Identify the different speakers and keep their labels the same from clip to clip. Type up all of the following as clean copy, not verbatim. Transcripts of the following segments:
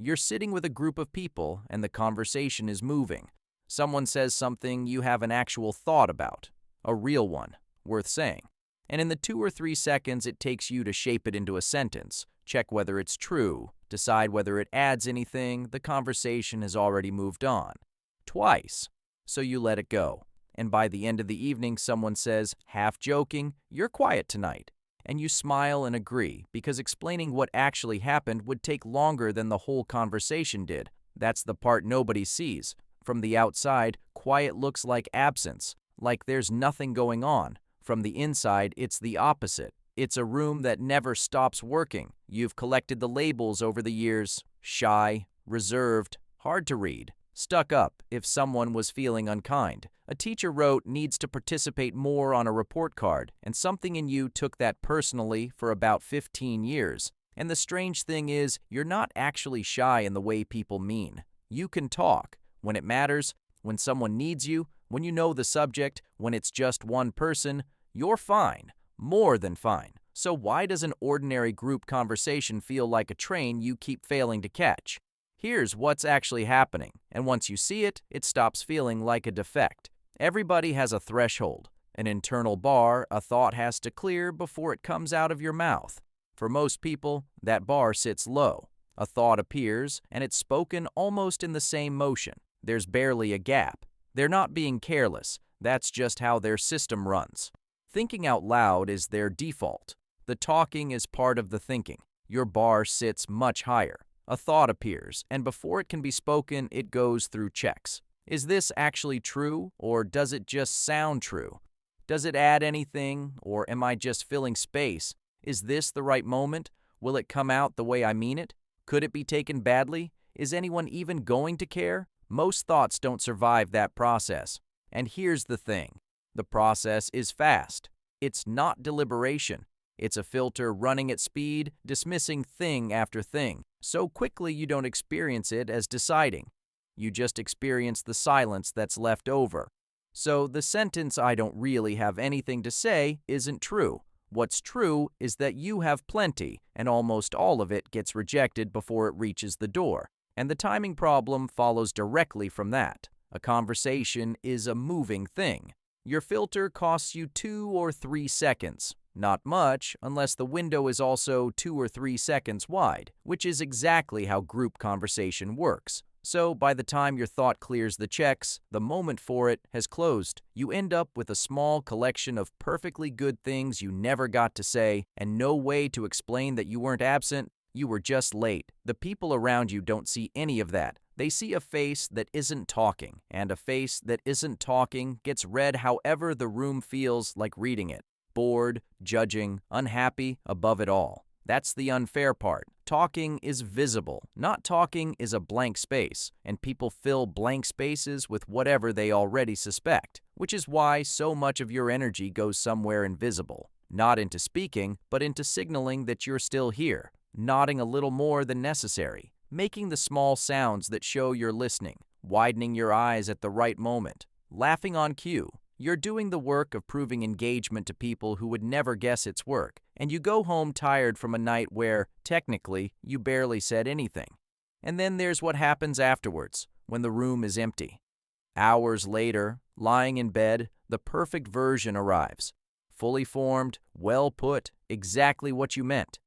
Speaker 1: You're sitting with a group of people and the conversation is moving. Someone says something you have an actual thought about, a real one, worth saying. And in the 2 or 3 seconds it takes you to shape it into a sentence, check whether it's true, decide whether it adds anything, the conversation has already moved on. Twice. So you let it go. And by the end of the evening, someone says, half joking, "You're quiet tonight." And you smile and agree, because explaining what actually happened would take longer than the whole conversation did. That's the part nobody sees. From the outside, quiet looks like absence, like there's nothing going on. From the inside, it's the opposite. It's a room that never stops working. You've collected the labels over the years: shy, reserved, hard to read, stuck up if someone was feeling unkind. A teacher wrote "needs to participate more" on a report card, and something in you took that personally for about 15 years. And the strange thing is, you're not actually shy in the way people mean. You can talk when it matters, when someone needs you, when you know the subject, when it's just one person. You're fine, more than fine. So why does an ordinary group conversation feel like a train you keep failing to catch? Here's what's actually happening, and once you see it, it stops feeling like a defect. Everybody has a threshold, an internal bar a thought has to clear before it comes out of your mouth. For most people, that bar sits low. A thought appears, and it's spoken almost in the same motion. There's barely a gap. They're not being careless. That's just how their system runs. Thinking out loud is their default. The talking is part of the thinking. Your bar sits much higher. A thought appears, and before it can be spoken, it goes through checks. Is this actually true, or does it just sound true? Does it add anything, or am I just filling space? Is this the right moment? Will it come out the way I mean it? Could it be taken badly? Is anyone even going to care? Most thoughts don't survive that process. And here's the thing. The process is fast. It's not deliberation. It's a filter running at speed, dismissing thing after thing. So quickly you don't experience it as deciding. You just experience the silence that's left over. So the sentence "I don't really have anything to say" isn't true. What's true is that you have plenty, and almost all of it gets rejected before it reaches the door. And the timing problem follows directly from that. A conversation is a moving thing. Your filter costs you 2 or 3 seconds. Not much, unless the window is also 2 or 3 seconds wide, which is exactly how group conversation works. So by the time your thought clears the checks, the moment for it has closed. You end up with a small collection of perfectly good things you never got to say, and no way to explain that you weren't absent. You were just late. The people around you don't see any of that. They see a face that isn't talking, and a face that isn't talking gets read however the room feels like reading it. Bored, judging, unhappy, above it all. That's the unfair part. Talking is visible. Not talking is a blank space, and people fill blank spaces with whatever they already suspect, which is why so much of your energy goes somewhere invisible. Not into speaking, but into signaling that you're still here, nodding a little more than necessary, making the small sounds that show you're listening, widening your eyes at the right moment, laughing on cue. You're doing the work of proving engagement to people who would never guess it's work, and you go home tired from a night where, technically, you barely said anything. And then there's what happens afterwards, when the room is empty. Hours later, lying in bed, the perfect version arrives. Fully formed, well put, exactly what you meant.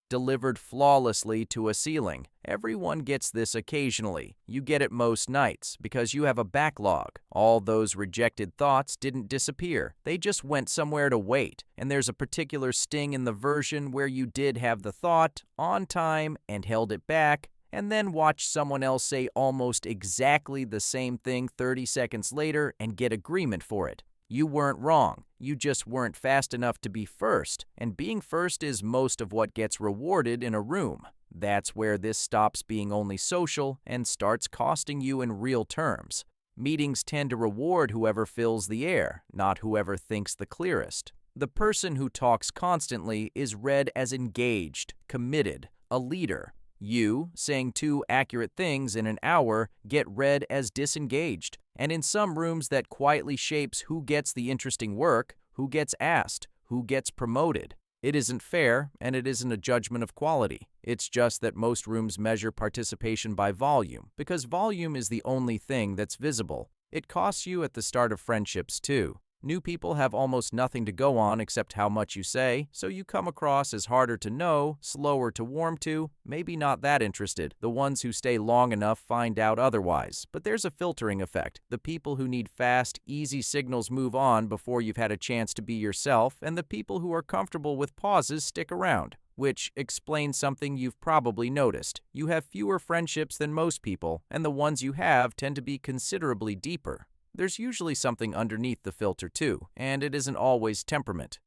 Speaker 1: Delivered flawlessly to a ceiling. Everyone gets this occasionally. You get it most nights because you have a backlog. All those rejected thoughts didn't disappear. They just went somewhere to wait. And there's a particular sting in the version where you did have the thought on time and held it back, and then watch someone else say almost exactly the same thing 30 seconds later and get agreement for it. You weren't wrong, you just weren't fast enough to be first, and being first is most of what gets rewarded in a room. That's where this stops being only social and starts costing you in real terms. Meetings tend to reward whoever fills the air, not whoever thinks the clearest. The person who talks constantly is read as engaged, committed, a leader. You, saying 2 accurate things in an hour, get read as disengaged. And in some rooms that quietly shapes who gets the interesting work, who gets asked, who gets promoted. It isn't fair, and it isn't a judgment of quality. It's just that most rooms measure participation by volume, because volume is the only thing that's visible. It costs you at the start of friendships, too. New people have almost nothing to go on except how much you say, so you come across as harder to know, slower to warm to, maybe not that interested. The ones who stay long enough find out otherwise. But there's a filtering effect. The people who need fast, easy signals move on before you've had a chance to be yourself, and the people who are comfortable with pauses stick around. Which explains something you've probably noticed. You have fewer friendships than most people, and the ones you have tend to be considerably deeper. There's usually something underneath the filter too, and it isn't always temperament.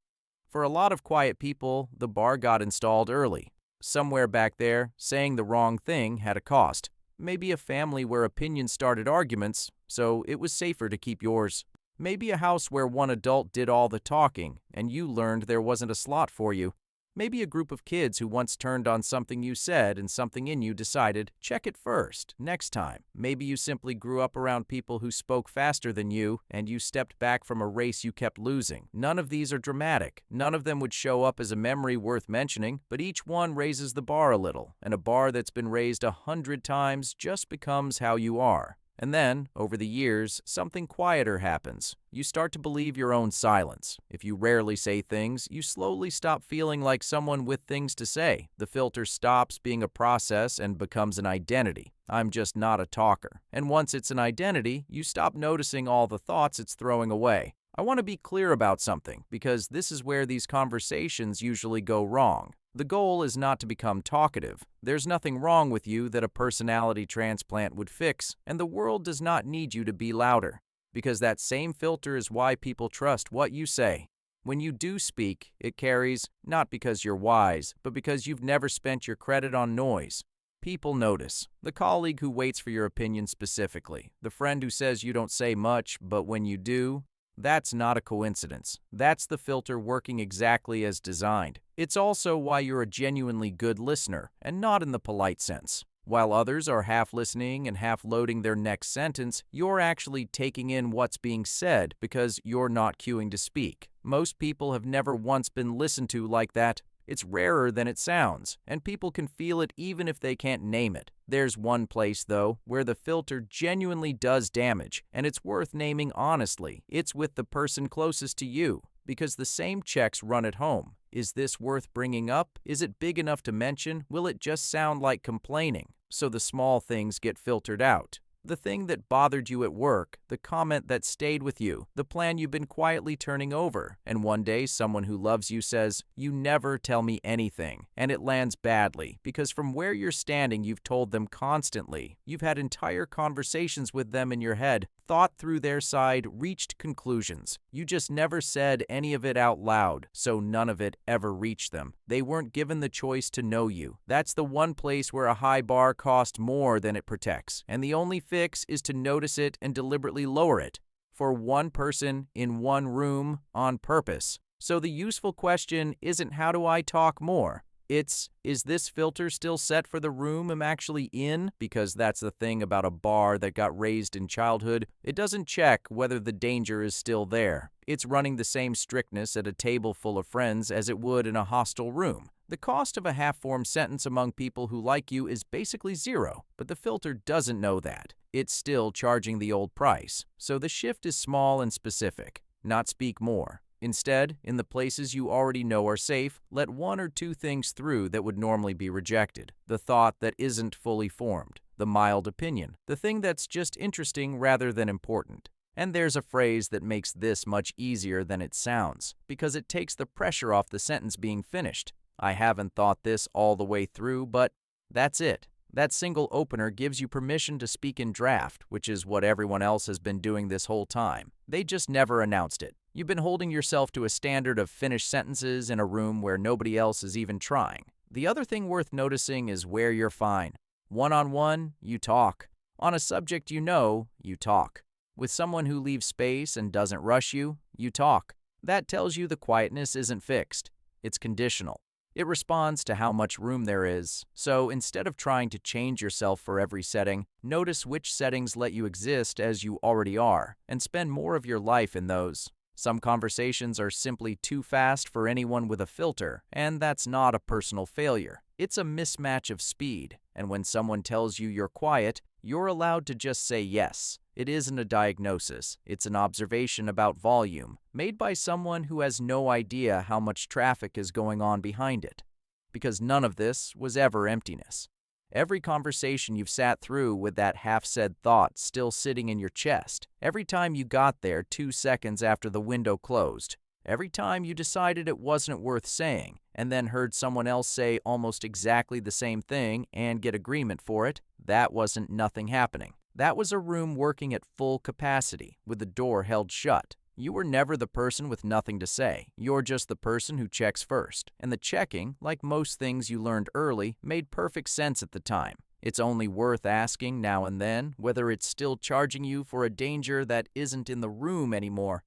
Speaker 1: For a lot of quiet people, the bar got installed early. Somewhere back there, saying the wrong thing had a cost. Maybe a family where opinions started arguments, so it was safer to keep yours. Maybe a house where one adult did all the talking, and you learned there wasn't a slot for you. Maybe a group of kids who once turned on something you said and something in you decided, check it first, next time. Maybe you simply grew up around people who spoke faster than you and you stepped back from a race you kept losing. None of these are dramatic. None of them would show up as a memory worth mentioning, but each one raises the bar a little, and a bar that's been raised 100 times just becomes how you are. And then, over the years, something quieter happens. You start to believe your own silence. If you rarely say things, you slowly stop feeling like someone with things to say. The filter stops being a process and becomes an identity. I'm just not a talker. And once it's an identity, you stop noticing all the thoughts it's throwing away. I want to be clear about something, because this is where these conversations usually go wrong. The goal is not to become talkative. There's nothing wrong with you that a personality transplant would fix, and the world does not need you to be louder, because that same filter is why people trust what you say. When you do speak, it carries, not because you're wise, but because you've never spent your credit on noise. People notice. The colleague who waits for your opinion specifically. The friend who says you don't say much, but when you do, that's not a coincidence. That's the filter working exactly as designed. It's also why you're a genuinely good listener, and not in the polite sense. While others are half listening and half loading their next sentence, you're actually taking in what's being said because you're not queuing to speak. Most people have never once been listened to like that. It's rarer than it sounds, and people can feel it even if they can't name it. There's one place, though, where the filter genuinely does damage, and it's worth naming honestly. It's with the person closest to you, because the same checks run at home. Is this worth bringing up? Is it big enough to mention? Will it just sound like complaining? So the small things get filtered out. The thing that bothered you at work, the comment that stayed with you, the plan you've been quietly turning over, and one day someone who loves you says, "You never tell me anything," and it lands badly, because from where you're standing you've told them constantly. You've had entire conversations with them in your head, thought through their side, reached conclusions. You just never said any of it out loud, so none of it ever reached them. They weren't given the choice to know you. That's the one place where a high bar costs more than it protects, and the only fix is to notice it and deliberately lower it. For one person in one room on purpose. So the useful question isn't how do I talk more? It's, is this filter still set for the room I'm actually in? Because that's the thing about a bar that got raised in childhood. It doesn't check whether the danger is still there. It's running the same strictness at a table full of friends as it would in a hostile room. The cost of a half-formed sentence among people who like you is basically zero, but the filter doesn't know that. It's still charging the old price. So the shift is small and specific, not speak more. Instead, in the places you already know are safe, let one or two things through that would normally be rejected. The thought that isn't fully formed, the mild opinion, the thing that's just interesting rather than important. And there's a phrase that makes this much easier than it sounds, because it takes the pressure off the sentence being finished. I haven't thought this all the way through, but that's it. That single opener gives you permission to speak in draft, which is what everyone else has been doing this whole time. They just never announced it. You've been holding yourself to a standard of finished sentences in a room where nobody else is even trying. The other thing worth noticing is where you're fine. One-on-one, you talk. On a subject you know, you talk. With someone who leaves space and doesn't rush you, you talk. That tells you the quietness isn't fixed. It's conditional. It responds to how much room there is. So instead of trying to change yourself for every setting, notice which settings let you exist as you already are, and spend more of your life in those. Some conversations are simply too fast for anyone with a filter, and that's not a personal failure. It's a mismatch of speed, and when someone tells you you're quiet, you're allowed to just say yes. It isn't a diagnosis, it's an observation about volume, made by someone who has no idea how much traffic is going on behind it. Because none of this was ever emptiness. Every conversation you've sat through with that half-said thought still sitting in your chest, every time you got there 2 seconds after the window closed, every time you decided it wasn't worth saying, and then heard someone else say almost exactly the same thing and get agreement for it, that wasn't nothing happening. That was a room working at full capacity, with the door held shut. You were never the person with nothing to say. You're just the person who checks first. And the checking, like most things you learned early, made perfect sense at the time. It's only worth asking now and then whether it's still charging you for a danger that isn't in the room anymore.